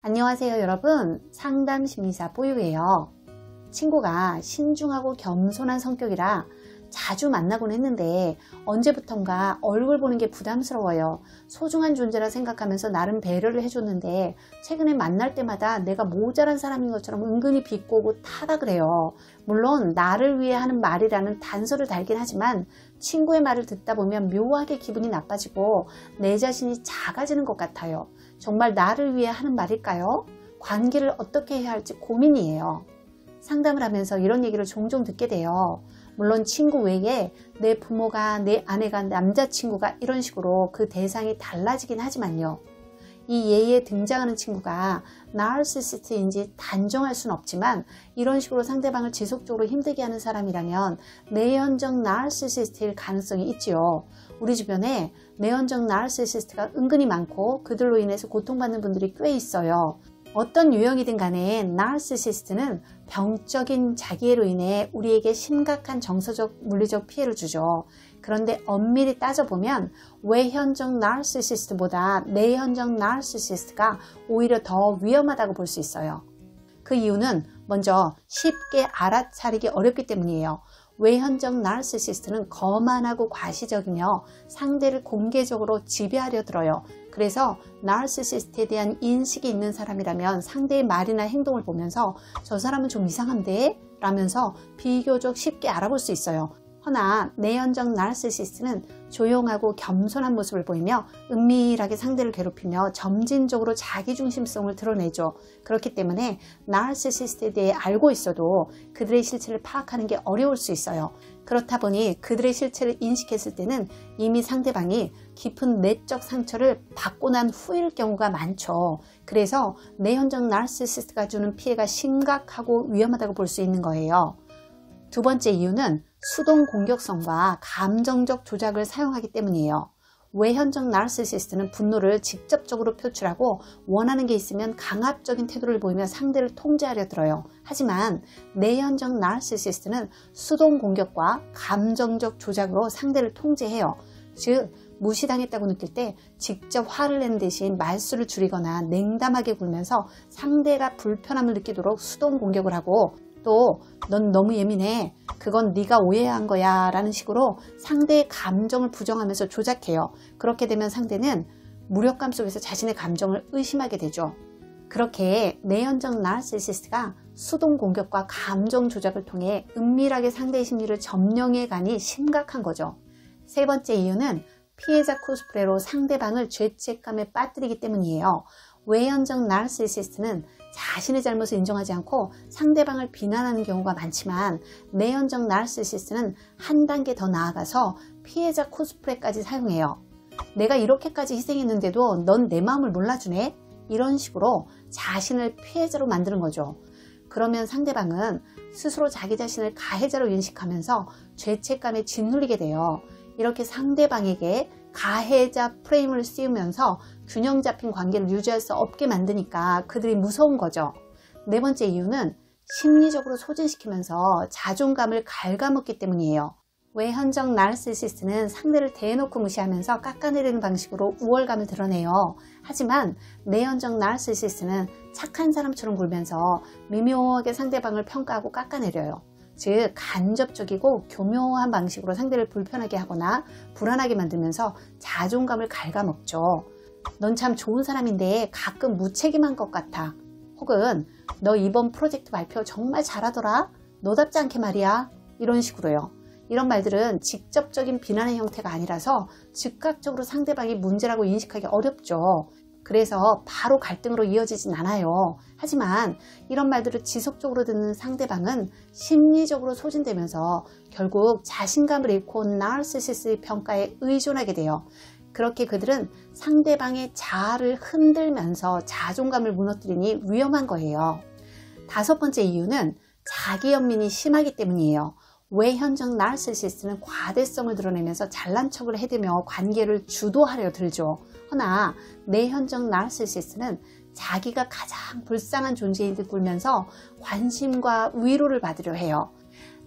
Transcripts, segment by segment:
안녕하세요 여러분, 상담심리사 뽀유예요. 친구가 신중하고 겸손한 성격이라 자주 만나곤 했는데 언제부턴가 얼굴 보는 게 부담스러워요. 소중한 존재라 생각하면서 나름 배려를 해줬는데 최근에 만날 때마다 내가 모자란 사람인 것처럼 은근히 비꼬고 타다 그래요. 물론 나를 위해 하는 말이라는 단서를 달긴 하지만 친구의 말을 듣다 보면 묘하게 기분이 나빠지고 내 자신이 작아지는 것 같아요. 정말 나를 위해 하는 말일까요? 관계를 어떻게 해야 할지 고민이에요. 상담을 하면서 이런 얘기를 종종 듣게 돼요. 물론 친구 외에 내 부모가, 내 아내가, 남자친구가 이런 식으로 그 대상이 달라지긴 하지만요. 이 예에 등장하는 친구가 나르시시스트인지 단정할 수는 없지만 이런 식으로 상대방을 지속적으로 힘들게 하는 사람이라면 내연적 나르시시스트일 가능성이 있지요. 우리 주변에 내연적 나르시시스트가 은근히 많고 그들로 인해서 고통받는 분들이 꽤 있어요. 어떤 유형이든 간에 나르시시스트는 병적인 자기애로 인해 우리에게 심각한 정서적, 물리적 피해를 주죠. 그런데 엄밀히 따져보면 외현적 나르시시스트보다 내현적 나르시시스트가 오히려 더 위험하다고 볼 수 있어요. 그 이유는 먼저 쉽게 알아차리기 어렵기 때문이에요. 외현적 나르시시스트는 거만하고 과시적이며 상대를 공개적으로 지배하려 들어요. 그래서 나르시시스트에 대한 인식이 있는 사람이라면 상대의 말이나 행동을 보면서 저 사람은 좀 이상한데? 라면서 비교적 쉽게 알아볼 수 있어요. 허나 내연적 나르시시스트는 조용하고 겸손한 모습을 보이며 은밀하게 상대를 괴롭히며 점진적으로 자기중심성을 드러내죠. 그렇기 때문에 나르시시스트에 대해 알고 있어도 그들의 실체를 파악하는 게 어려울 수 있어요. 그렇다 보니 그들의 실체를 인식했을 때는 이미 상대방이 깊은 내적 상처를 받고 난 후일 경우가 많죠. 그래서 내연적 나르시시스트가 주는 피해가 심각하고 위험하다고 볼 수 있는 거예요. 두 번째 이유는 수동 공격성과 감정적 조작을 사용하기 때문이에요. 외현적 나르시시스트는 분노를 직접적으로 표출하고 원하는 게 있으면 강압적인 태도를 보이며 상대를 통제하려 들어요. 하지만 내현적 나르시시스트는 수동 공격과 감정적 조작으로 상대를 통제해요. 즉 무시당했다고 느낄 때 직접 화를 내는 대신 말수를 줄이거나 냉담하게 굴면서 상대가 불편함을 느끼도록 수동 공격을 하고 또 넌 너무 예민해, 그건 네가 오해한 거야 라는 식으로 상대의 감정을 부정하면서 조작해요. 그렇게 되면 상대는 무력감 속에서 자신의 감정을 의심하게 되죠. 그렇게 내연적 나르시시스트가 수동 공격과 감정 조작을 통해 은밀하게 상대의 심리를 점령해 가니 심각한 거죠. 세 번째 이유는 피해자 코스프레로 상대방을 죄책감에 빠뜨리기 때문이에요. 외연적 나르시시스트는 자신의 잘못을 인정하지 않고 상대방을 비난하는 경우가 많지만 내연적 나르시시스트는 한 단계 더 나아가서 피해자 코스프레까지 사용해요. 내가 이렇게까지 희생했는데도 넌 내 마음을 몰라주네? 이런 식으로 자신을 피해자로 만드는 거죠. 그러면 상대방은 스스로 자기 자신을 가해자로 인식하면서 죄책감에 짓눌리게 돼요. 이렇게 상대방에게 가해자 프레임을 씌우면서 균형 잡힌 관계를 유지할 수 없게 만드니까 그들이 무서운 거죠. 네 번째 이유는 심리적으로 소진시키면서 자존감을 갉아먹기 때문이에요. 외현적 나르시시스트는 상대를 대놓고 무시하면서 깎아내리는 방식으로 우월감을 드러내요. 하지만 내연적 나르시시스트는 착한 사람처럼 굴면서 미묘하게 상대방을 평가하고 깎아내려요. 즉 간접적이고 교묘한 방식으로 상대를 불편하게 하거나 불안하게 만들면서 자존감을 갉아먹죠. 넌 참 좋은 사람인데 가끔 무책임한 것 같아. 혹은 너 이번 프로젝트 발표 정말 잘하더라. 너답지 않게 말이야. 이런 식으로요. 이런 말들은 직접적인 비난의 형태가 아니라서 즉각적으로 상대방이 문제라고 인식하기 어렵죠. 그래서 바로 갈등으로 이어지진 않아요. 하지만 이런 말들을 지속적으로 듣는 상대방은 심리적으로 소진되면서 결국 자신감을 잃고 나르시시스트의 평가에 의존하게 돼요. 그렇게 그들은 상대방의 자아를 흔들면서 자존감을 무너뜨리니 위험한 거예요. 다섯 번째 이유는 자기 연민이 심하기 때문이에요. 외현적 나르시시스트는 과대성을 드러내면서 잘난 척을 해대며 관계를 주도하려 들죠. 허나 내현적 나르시시스트는 자기가 가장 불쌍한 존재인 듯 굴면서 관심과 위로를 받으려 해요.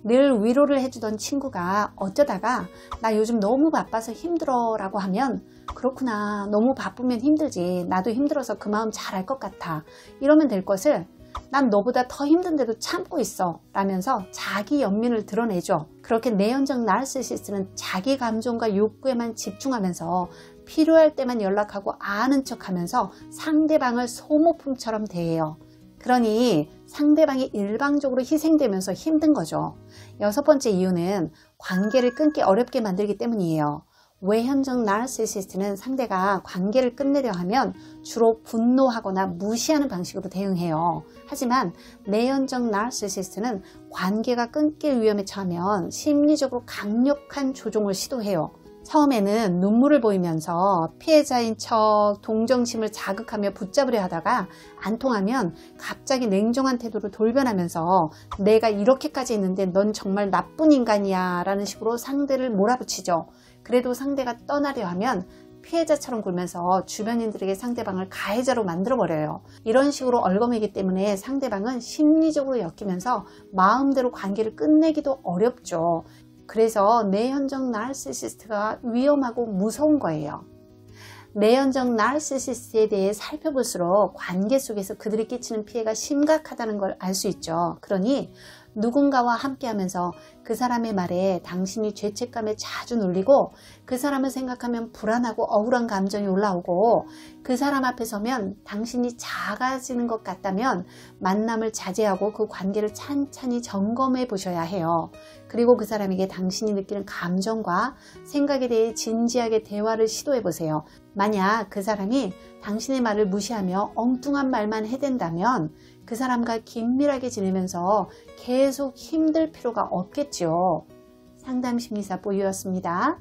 늘 위로를 해주던 친구가 어쩌다가 나 요즘 너무 바빠서 힘들어 라고 하면 그렇구나, 너무 바쁘면 힘들지, 나도 힘들어서 그 마음 잘 알 것 같아, 이러면 될 것을 난 너보다 더 힘든데도 참고 있어 라면서 자기 연민을 드러내죠. 그렇게 내연적 나르시시스트는 자기 감정과 욕구에만 집중하면서 필요할 때만 연락하고 아는 척하면서 상대방을 소모품처럼 대해요. 그러니 상대방이 일방적으로 희생되면서 힘든 거죠. 6번째 이유는 관계를 끊기 어렵게 만들기 때문이에요. 외현적 나르시시스트는 상대가 관계를 끝내려 하면 주로 분노하거나 무시하는 방식으로 대응해요. 하지만 내연적 나르시시스트는 관계가 끊길 위험에 처하면 심리적으로 강력한 조종을 시도해요. 처음에는 눈물을 보이면서 피해자인 척 동정심을 자극하며 붙잡으려 하다가 안 통하면 갑자기 냉정한 태도로 돌변하면서 내가 이렇게까지 했는데 넌 정말 나쁜 인간이야 라는 식으로 상대를 몰아붙이죠. 그래도 상대가 떠나려 하면 피해자처럼 굴면서 주변인들에게 상대방을 가해자로 만들어버려요. 이런 식으로 얼거매기 때문에 상대방은 심리적으로 엮이면서 마음대로 관계를 끝내기도 어렵죠. 그래서 내연적 나르시시스트가 위험하고 무서운 거예요. 내연적 나르시시스트에 대해 살펴볼수록 관계 속에서 그들이 끼치는 피해가 심각하다는 걸 알 수 있죠. 그러니 누군가와 함께하면서 그 사람의 말에 당신이 죄책감에 자주 눌리고 그 사람을 생각하면 불안하고 억울한 감정이 올라오고 그 사람 앞에 서면 당신이 작아지는 것 같다면 만남을 자제하고 그 관계를 찬찬히 점검해 보셔야 해요. 그리고 그 사람에게 당신이 느끼는 감정과 생각에 대해 진지하게 대화를 시도해 보세요. 만약 그 사람이 당신의 말을 무시하며 엉뚱한 말만 해댄다면 그 사람과 긴밀하게 지내면서 계속 힘들 필요가 없겠죠. 상담심리사 뽀유였습니다.